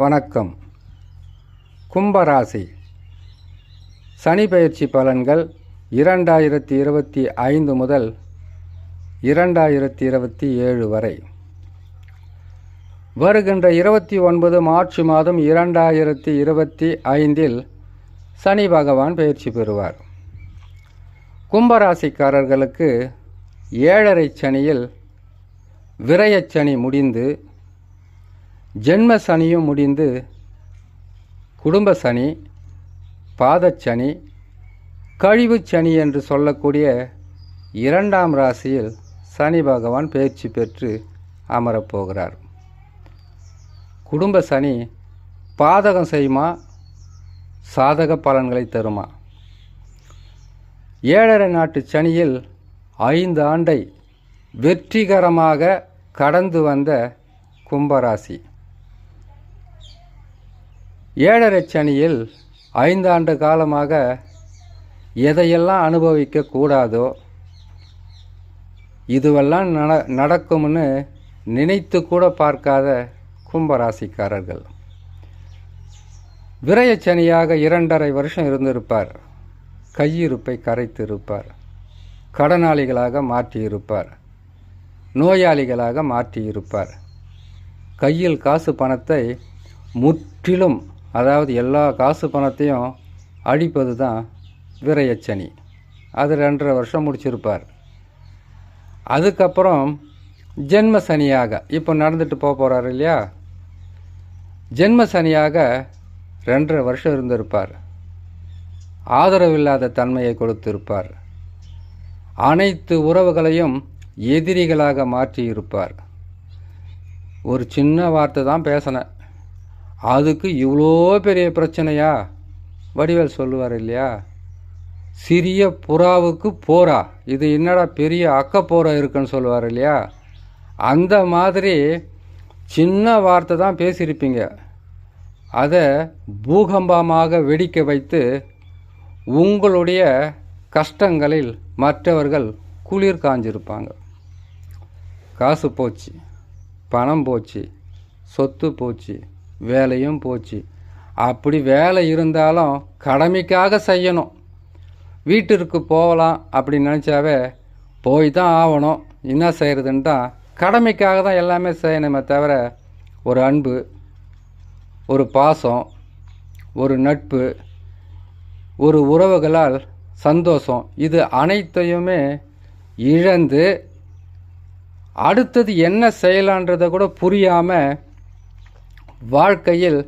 வணக்கம். கும்பராசி சனி பெயர்ச்சி பலன்கள் 2025 முதல் 2027 வரை. வருகின்ற 29 மார்ச் மாதம் 2025 சனி பகவான் பெயர்ச்சி பெறுவார். கும்பராசிக்காரர்களுக்கு 7.5 சனியில் விரயச்சனி முடிந்து, ஜென்ம சனியும் முடிந்து, குடும்ப சனி, பாதச்சனி, கழிவு சனி என்று சொல்லக்கூடிய 2ஆம் ராசியில் சனி பகவான் பெயர்ச்சி பெற்று அமரப்போகிறார். குடும்ப சனி பாதகம் செய்யுமா, சாதக பலன்களை தருமா? 7.5 நாட்டு சனியில் 5 ஆண்டை வெற்றிகரமாக கடந்து வந்த கும்பராசி, 7.5 சனியில் 5 ஆண்டு காலமாக எதையெல்லாம் அனுபவிக்க கூடாதோ, இதுவெல்லாம் நடக்கும்னு நினைத்து கூட பார்க்காத கும்பராசிக்காரர்கள். விரயச்சனியாக 2.5 வருஷம் இருந்திருப்பார். கையிருப்பை கரைத்து இருப்பார். கடனாளிகளாக மாற்றியிருப்பார். நோயாளிகளாக மாற்றியிருப்பார். கையில் காசு பணத்தை முற்றிலும், அதாவது எல்லா காசு பணத்தையும் அழிப்பது தான் விரயச்சனி. அது 2.5 வருஷம் முடிச்சிருப்பார். அதுக்கப்புறம் ஜென்ம சனியாக இப்போ நடந்துட்டு போகிறார் இல்லையா, ஜென்ம சனியாக 2.5 வருஷம் இருந்திருப்பார். ஆதரவில்லாத தன்மையை கொடுத்திருப்பார். அனைத்து உறவுகளையும் எதிரிகளாக மாற்றியிருப்பார். ஒரு சின்ன வார்த்தை தான் பேசினேன், அதுக்கு இவ்வளோ பெரிய பிரச்சனையா? வடிவேல் சொல்லுவார் இல்லையா, சிறிய புறாவுக்கு போரா, இது என்னடா பெரிய அக்கப்போரா இருக்குன்னு சொல்லுவார் இல்லையா. அந்த மாதிரி சின்ன வார்த்தை தான் பேசியிருப்பீங்க. அதை பூகம்பமாக வெடிக்க வைத்து உங்களுடைய கஷ்டங்களில் மற்றவர்கள் குளிர் காஞ்சிருப்பாங்க. காசு போச்சு, பணம் போச்சு, சொத்து போச்சு, வேலையும் போச்சு. அப்படி வேலை இருந்தாலும் கடமைக்காக செய்யணும். வீட்டிற்கு போகலாம் அப்படின்னு நினச்சாவே போய் தான் ஆகணும். என்ன செய்கிறதுன்னு தான், கடமைக்காக தான் எல்லாமே செய்யணுமே தவிர ஒரு அன்பு, ஒரு பாசம், ஒரு நட்பு, ஒரு உறவுகளால் சந்தோஷம், இது அனைத்தையுமே இழந்து அடுத்தது என்ன செய்யலான்றதை கூட புரியாமல் வாழ்க்கையில்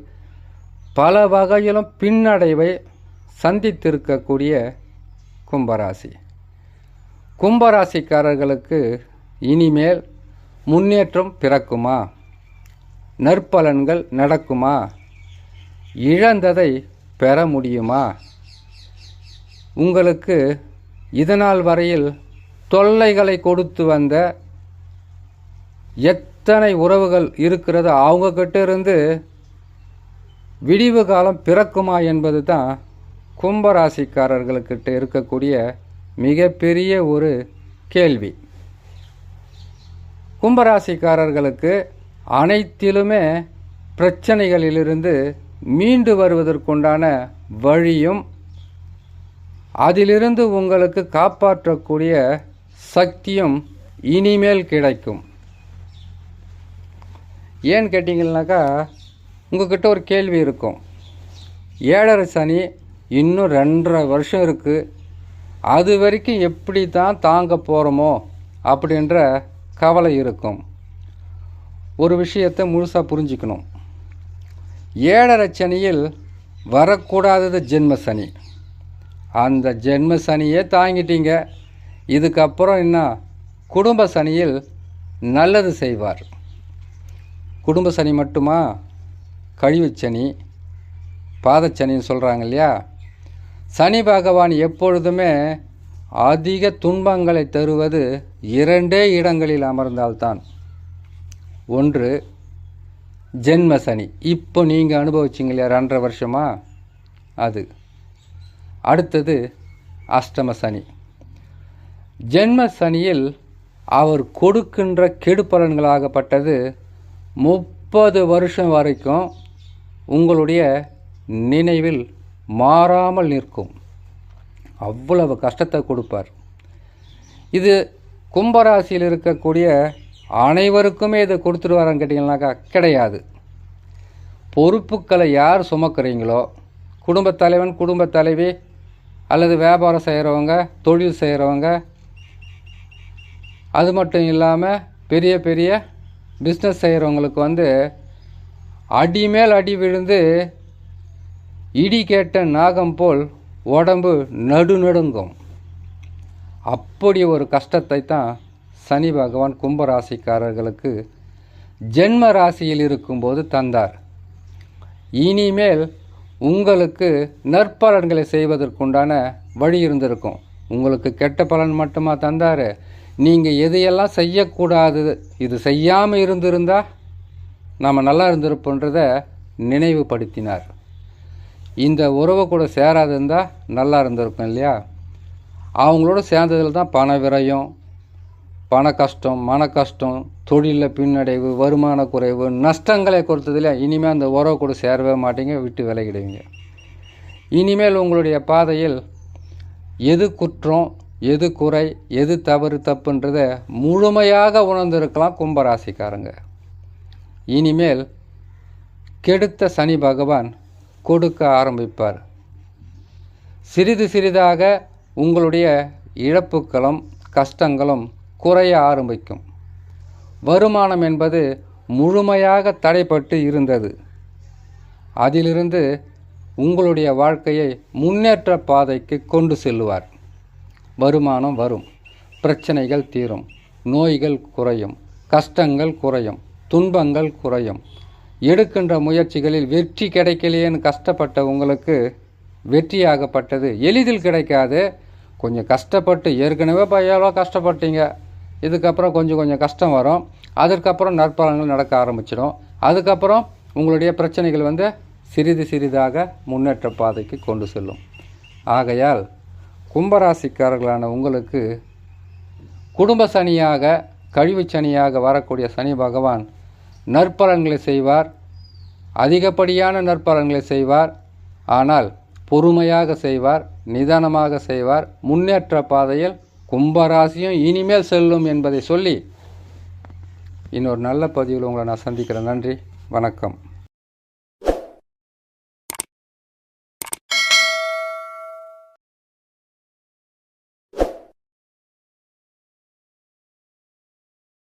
பல வகையிலும் பின்னடைவை சந்தித்திருக்கக்கூடிய கும்பராசி. கும்பராசிக்காரர்களுக்கு இனிமேல் முன்னேற்றம் பிறக்குமா? நற்பலன்கள் நடக்குமா? இழந்ததை பெற முடியுமா? உங்களுக்கு இதனால் வரையில் தொல்லைகளை கொடுத்து வந்த எத்தனை உறவுகள் இருக்கிறது, அவங்கக்கிட்ட இருந்து விடிவு காலம் பிறக்குமா என்பது தான் கும்பராசிக்காரர்களுக்கிட்ட இருக்கக்கூடிய மிகப்பெரிய ஒரு கேள்வி. கும்பராசிக்காரர்களுக்கு அனைத்திலுமே பிரச்சனைகளிலிருந்து மீண்டு வருவதற்குண்டான வழியும், அதிலிருந்து உங்களுக்கு காப்பாற்றக்கூடிய சக்தியும் இனிமேல் கிடைக்கும். ஏன்னு கேட்டிங்கன்னாக்கா, உங்கள்கிட்ட ஒரு கேள்வி இருக்கும், 7.5 சனி இன்னும் 2.5 வருஷம் இருக்குது, அது வரைக்கும் எப்படி தான் தாங்க போகிறோமோ அப்படின்ற கவலை இருக்கும். ஒரு விஷயத்தை முழுசாக புரிஞ்சிக்கணும். 7.5 சனியில் வரக்கூடாதது ஜென்ம சனி. அந்த ஜென்ம சனியே தாங்கிட்டீங்க. இதுக்கப்புறம் என்ன, குடும்ப சனியில் நல்லது செய்வார். குடும்ப சனி மட்டுமா, கழிவு சனி, பாதச்சனின்னு சொல்கிறாங்க இல்லையா. சனி பகவான் எப்பொழுதுமே அதிக துன்பங்களை தருவது 2 இடங்களில் அமர்ந்தால்தான். ஒன்று ஜென்ம சனி, இப்போ நீங்கள் அனுபவிச்சிங்க இல்லையா 2.5 வருஷமா, அது. அடுத்தது அஷ்டம சனி. ஜென்ம சனியில் அவர் கொடுக்கின்ற கெடு பலன்களாகப்பட்டது 30 வருஷம் வரைக்கும் உங்களுடைய நினைவில் மாறாமல் நிற்கும். அவ்வளவு கஷ்டத்தை கொடுப்பார். இது கும்பராசியில் இருக்கக்கூடிய அனைவருக்குமே இதை கொடுத்துருவாரான்னு கேட்டிங்கன்னாக்கா கிடையாது. பொறுப்புக்களை யார் சுமக்கிறீங்களோ, குடும்பத் தலைவன், குடும்பத் தலைவி, அல்லது வியாபாரம் செய்கிறவங்க, தொழில் செய்கிறவங்க, அது மட்டும் இல்லாமல் பெரிய பெரிய பிஸ்னஸ் செய்கிறவங்களுக்கு அடிமேல் அடி விழுந்து இடி கேட்ட நாகம் போல் உடம்பு நடுநடுங்கும். அப்படி ஒரு கஷ்டத்தை தான் சனி பகவான் கும்பராசிக்காரர்களுக்கு ஜென்ம ராசியில் இருக்கும்போது தந்தார். இனிமேல் உங்களுக்கு நற்பலன்களை செய்வதற்குண்டான வழி இருந்திருக்கும். உங்களுக்கு கெட்ட பலன் மட்டுமா தந்தார்? நீங்கள் எதையெல்லாம் செய்யக்கூடாது, இது செய்யாமல் இருந்திருந்தால் நாம் நல்லா இருந்திருப்போன்றதை நினைவுபடுத்தினார். இந்த உறவை கூட சேராது இருந்தால் நல்லா இருந்திருக்கும் இல்லையா? அவங்களோட சேர்ந்ததில் தான் பண விரயம், பண கஷ்டம், மன கஷ்டம், தொழிலில் பின்னடைவு, வருமான குறைவு, நஷ்டங்களை கொடுத்ததில் இனிமேல் அந்த உறவு கூட சேரவே மாட்டீங்க, விட்டு விலகிடுவீங்க. இனிமேல் உங்களுடைய பாதையில் எது குற்றம், எது குறை, எது தவறு, தப்புன்றதை முழுமையாக உணர்ந்திருக்கலாம் கும்பராசிக்காரங்க. இனிமேல் கெடுத்த சனி பகவான் கொடுக்க ஆரம்பிப்பார். சிறிது சிறிதாக உங்களுடைய இழப்புகளும் கஷ்டங்களும் குறைய ஆரம்பிக்கும். வருமானம் என்பது முழுமையாக தடைப்பட்டு இருந்தது. அதிலிருந்து உங்களுடைய வாழ்க்கையை முன்னேற்ற பாதைக்கு கொண்டு செல்லுவார். வருமானம் வரும், பிரச்சனைகள் தீரும், நோய்கள் குறையும், கஷ்டங்கள் குறையும், துன்பங்கள் குறையும். எடுக்கின்ற முயற்சிகளில் வெற்றி கிடைக்கலையேன்னு கஷ்டப்பட்ட உங்களுக்கு வெற்றியாகப்பட்டது எளிதில் கிடைக்காது. கொஞ்சம் கஷ்டப்பட்டு, ஏற்கனவே எவ்வளோ கஷ்டப்பட்டீங்க, இதுக்கப்புறம் கொஞ்சம் கொஞ்சம் கஷ்டம் வரும். அதற்கப்புறம் நற்பலன்கள் நடக்க ஆரம்பிச்சிடும். அதுக்கப்புறம் உங்களுடைய பிரச்சனைகள் சிறிது சிறிதாக முன்னேற்ற பாதைக்கு கொண்டு செல்லும். ஆகையால் கும்பராசிக்காரர்களான உங்களுக்கு குடும்ப சனியாக, கழிவு சனியாக வரக்கூடிய சனி பகவான் நற்பலன்களை செய்வார். அதிகப்படியான நற்பலன்களை செய்வார். ஆனால் பொறுமையாக செய்வார், நிதானமாக செய்வார். முன்னேற்ற பாதையில் கும்பராசியும் இனிமேல் செல்லும் என்பதை சொல்லி இன்னொரு நல்ல பதிவில் உங்களை நான் சந்திக்கிறேன். நன்றி, வணக்கம்.